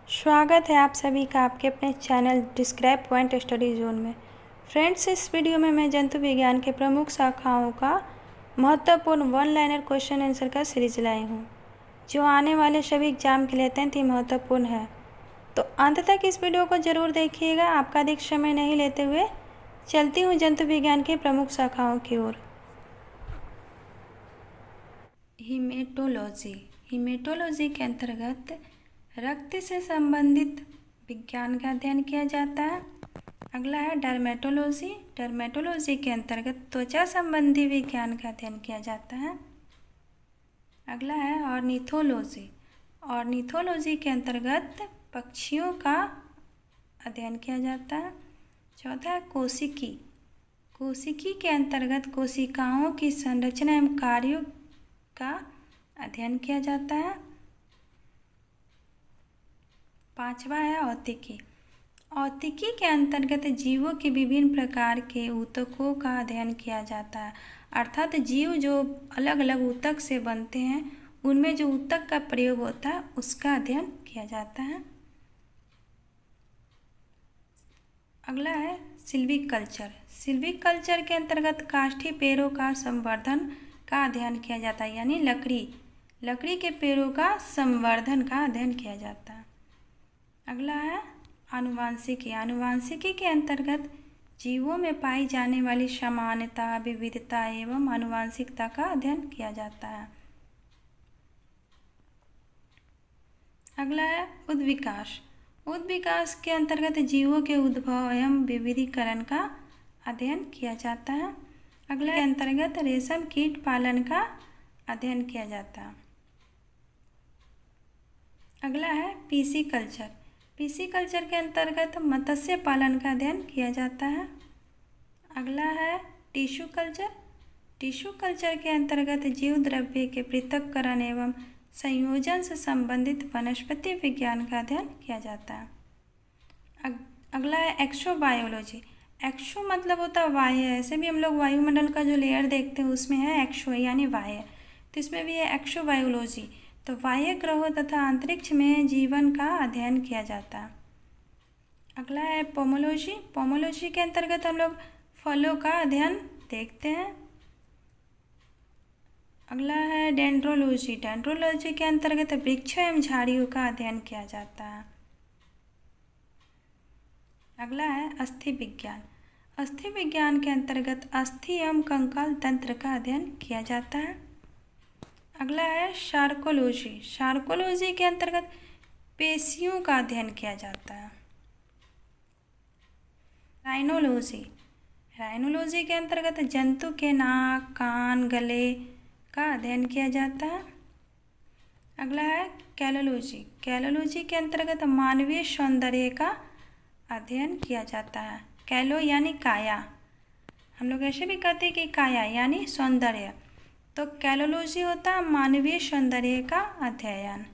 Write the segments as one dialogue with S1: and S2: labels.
S1: स्वागत है आप सभी का आपके अपने channel describe point study zone में। फ्रेंड्स, इस वीडियो में मैं जंतु विज्ञान के प्रमुख शाखाओं का महत्वपूर्ण वन लाइनर क्वेश्चन आंसर का सीरीज लाई हूँ, जो आने वाले सभी एग्जाम के लिए अत्यंत ही महत्वपूर्ण है। तो अंत तक इस वीडियो को ज़रूर देखिएगा। आपका अधिक समय नहीं लेते हुए चलती हूँ जंतु विज्ञान की प्रमुख शाखाओं की ओर। हीमेटोलॉजी के अंतर्गत रक्त से संबंधित विज्ञान का अध्ययन किया जाता है। अगला है डर्मेटोलॉजी के अंतर्गत त्वचा संबंधी विज्ञान का अध्ययन किया जाता है। अगला है ऑर्निथोलॉजी के अंतर्गत पक्षियों का अध्ययन किया जाता है। चौथा है कोशिकी के अंतर्गत कोशिकाओं की संरचना एवं कार्यों का अध्ययन किया जाता है। पांचवा है औतिकी के अंतर्गत जीवों के विभिन्न प्रकार के ऊतकों का अध्ययन किया जाता है। अर्थात जीव जो अलग अलग ऊतक से बनते हैं, उनमें जो ऊतक का प्रयोग होता है उसका अध्ययन किया जाता है। अगला है सिल्वीकल्चर के अंतर्गत काष्ठी पेड़ों का संवर्धन का अध्ययन किया जाता है, यानी लकड़ी के पेड़ों का संवर्धन का अध्ययन किया जाता है। अगला है आनुवांशिकी के अंतर्गत जीवों में पाई जाने वाली समानता, विविधता एवं आनुवांशिकता का अध्ययन किया जाता है। अगला है उद्विकास के अंतर्गत जीवों के उद्भव एवं विविधीकरण का अध्ययन किया जाता है। अगला के अंतर्गत रेशम कीट पालन का अध्ययन किया जाता है। अगला है पीसीकल्चर के अंतर्गत मत्स्य पालन का अध्ययन किया जाता है। अगला है टिश्यू कल्चर के अंतर्गत जीव द्रव्य के पृथक्करण एवं संयोजन से संबंधित वनस्पति विज्ञान का अध्ययन किया जाता है। अगला है एक्सोबायोलॉजी। एक्सो मतलब होता है बाह्य। ऐसे भी हम लोग वायुमंडल का जो लेयर देखते हैं उसमें है एक्सो यानी बाह्य, तो इसमें भी है एक्सोबायोलॉजी। तो बाह्य ग्रहों तथा अंतरिक्ष में जीवन का अध्ययन किया जाता है। अगला है पोमोलॉजी के अंतर्गत हम लोग फलों का अध्ययन देखते हैं। अगला है डेंड्रोलॉजी के अंतर्गत वृक्षों एवं झाड़ियों का अध्ययन किया जाता है। अगला है अस्थि विज्ञान के अंतर्गत अस्थि एवं कंकाल तंत्र का अध्ययन किया जाता है। अगला है शार्कोलॉजी के अंतर्गत पेशियों का अध्ययन किया जाता है। राइनोलॉजी के अंतर्गत जंतु के नाक, कान, गले का अध्ययन किया जाता है। अगला है कैलोलॉजी के अंतर्गत मानवीय सौंदर्य का अध्ययन किया जाता है। कैलो यानी काया, हम लोग ऐसे भी कहते हैं कि काया यानी सौंदर्य, तो कैलोलॉजी होता है मानवीय सौंदर्य का अध्ययन।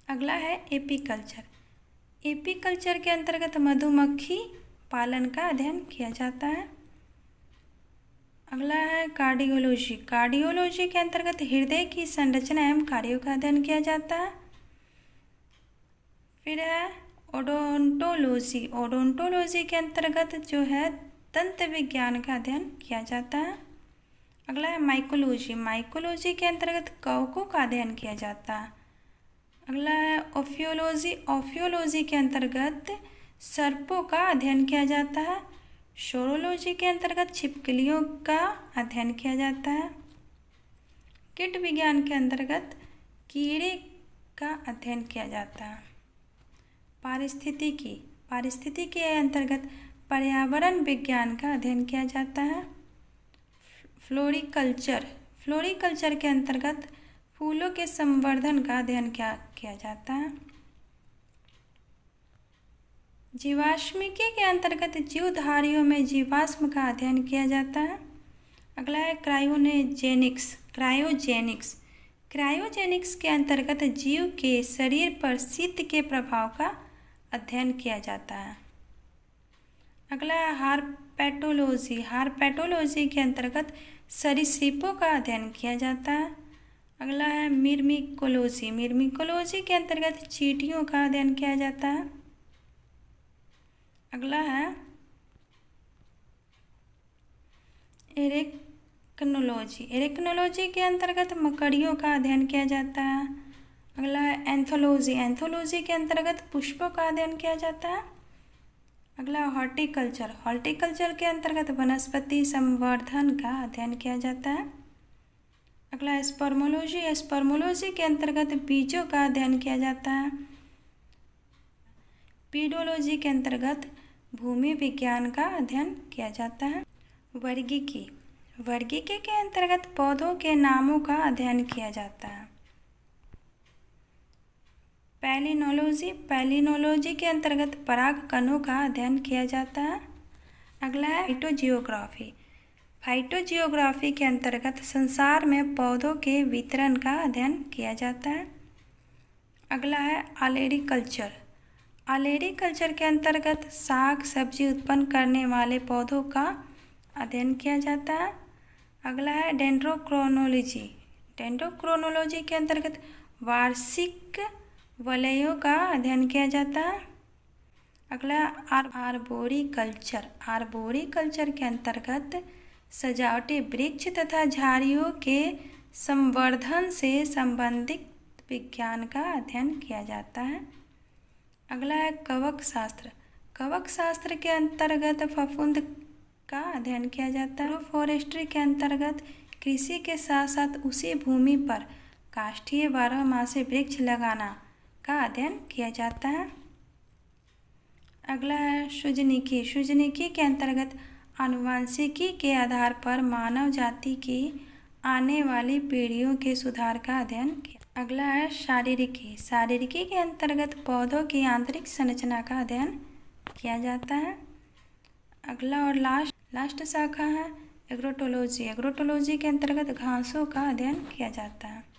S1: अगला है एपीकल्चर के अंतर्गत मधुमक्खी पालन का अध्ययन किया जाता है। अगला है कार्डियोलॉजी के अंतर्गत हृदय की संरचना एवं कार्यों का अध्ययन किया जाता है। फिर है ओडोंटोलॉजी के अंतर्गत जो है दंत विज्ञान का अध्ययन किया जाता है। अगला है माइकोलॉजी के अंतर्गत कवकों का अध्ययन किया जाता है। अगला है ओफियोलॉजी के अंतर्गत सर्पों का अध्ययन किया जाता है। शोरोलॉजी के अंतर्गत छिपकलियों का अध्ययन किया जाता है। कीट विज्ञान के अंतर्गत कीड़े का अध्ययन किया जाता है। पारिस्थितिकी के अंतर्गत पर्यावरण विज्ञान का अध्ययन किया जाता है। फ्लोरिकल्चर के अंतर्गत फूलों के संवर्धन का अध्ययन किया जाता है। जीवाश्मिकी के अंतर्गत जीवधारियों में जीवाश्म का अध्ययन किया जाता है। अगला है क्रायोजेनिक्स के अंतर्गत जीव के शरीर पर शीत के प्रभाव का अध्ययन किया जाता है। अगला है हार्पेटोलॉजी के अंतर्गत सरीसृपों का अध्ययन किया जाता है। अगला है मिर्मिकोलॉजी। मिर्मिकोलॉजी के अंतर्गत चींटियों का अध्ययन किया जाता है। अगला है एरेक्नोलॉजी। एरेक्नोलॉजी के अंतर्गत मकड़ियों का अध्ययन किया जाता है। अगला है एंथोलॉजी। एंथोलॉजी के अंतर्गत पुष्पों का अध्ययन किया जाता है। अगला हॉर्टिकल्चर। हॉर्टिकल्चर के अंतर्गत वनस्पति संवर्धन का अध्ययन किया जाता है। अगला स्पर्मोलॉजी। स्पर्मोलॉजी के अंतर्गत बीजों का अध्ययन किया जाता है। पीडोलॉजी के अंतर्गत भूमि विज्ञान का अध्ययन किया जाता है। वर्गीकी। वर्गीकी के अंतर्गत पौधों के नामों का अध्ययन किया जाता है। पैलिनोलॉजी। पैलिनोलॉजी के अंतर्गत परागकणों का अध्ययन किया जाता है। अगला है फाइटोजियोग्राफी। फाइटोजियोग्राफी के अंतर्गत संसार में पौधों के वितरण का अध्ययन किया जाता है। अगला है ऑलेरीकल्चर। ऑलेरीकल्चर के अंतर्गत साग सब्जी उत्पन्न करने वाले पौधों का अध्ययन किया जाता है। अगला है डेंड्रोक्रोनोलॉजी। डेंड्रोक्रोनोलॉजी के अंतर्गत वार्षिक वलयों का अध्ययन किया जाता है। अगला आर्बोरिकल्चर। आर्बोरिकल्चर के अंतर्गत सजावटी वृक्ष तथा झाड़ियों के संवर्धन से संबंधित विज्ञान का अध्ययन किया जाता है। अगला है कवक शास्त्र। कवक शास्त्र के अंतर्गत फफूंद का अध्ययन किया जाता है। फॉरेस्ट्री के अंतर्गत कृषि के साथ साथ उसी भूमि पर काष्ठीय बारहमासी वृक्ष लगाना का अध्ययन किया जाता है। अगला है शुजनिकी। शुजनिकी के अंतर्गत आनुवंशिकी के आधार पर मानव जाति की आने वाली पीढ़ियों के सुधार का अध्ययन किया। अगला है शारीरिकी। शारीरिकी के अंतर्गत पौधों की आंतरिक संरचना का अध्ययन किया जाता है। अगला और लास्ट शाखा है एग्रोटोलॉजी। एग्रोटोलॉजी के अंतर्गत घासों का अध्ययन किया जाता है।